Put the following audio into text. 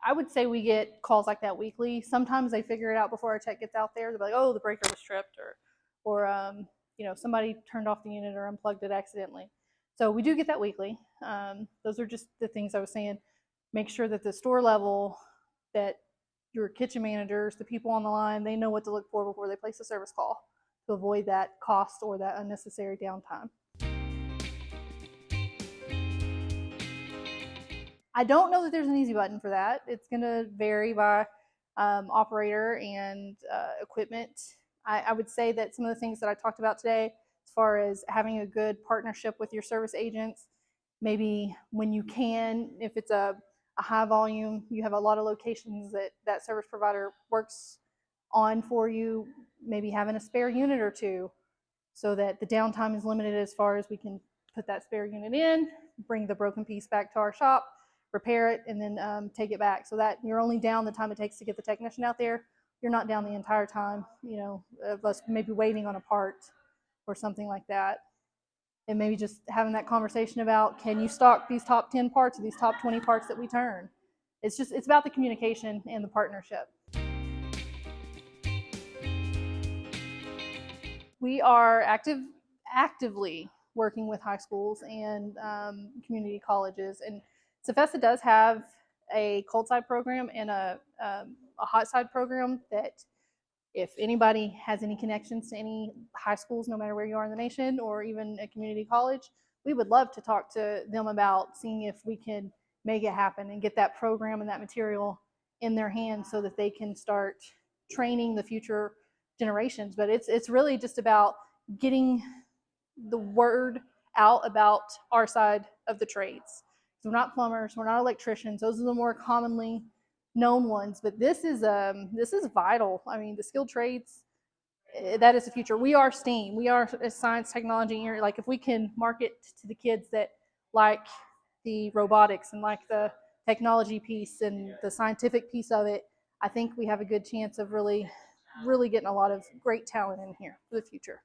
I would say we get calls like that weekly. Sometimes they figure it out before our tech gets out there. They're like, oh, the breaker was tripped, or somebody turned off the unit or unplugged it accidentally. So we do get that weekly. Those are just the things I was saying. Make sure that the store level, that your kitchen managers, the people on the line, they know what to look for before they place a service call to avoid that cost or that unnecessary downtime. I don't know that there's an easy button for that. It's going to vary by operator and equipment. I would say that some of the things that I talked about today, as far as having a good partnership with your service agents, maybe when you can, if it's a high volume, you have a lot of locations that service provider works on for you, maybe having a spare unit or two so that the downtime is limited as far as we can put that spare unit in, bring the broken piece back to our shop, repair it, and then take it back, so that you're only down the time it takes to get the technician out there. You're not down the entire time, of us maybe waiting on a part or something like that. And maybe just having that conversation about, can you stock these top 10 parts or these top 20 parts that we turn? It's about the communication and the partnership. We are actively working with high schools and community colleges, and Cefesa does have a cold side program and a hot side program that if anybody has any connections to any high schools, no matter where you are in the nation, or even a community college, we would love to talk to them about seeing if we can make it happen and get that program and that material in their hands so that they can start training the future generations. But it's really just about getting the word out about our side of the trades. So we're not plumbers, we're not electricians. Those are the more commonly known ones, but this is vital. I mean, the skilled trades, that is the future. We are STEAM. We are a science, technology. Like, if we can market to the kids that like the robotics and like the technology piece and the scientific piece of it, I think we have a good chance of really getting a lot of great talent in here for the future.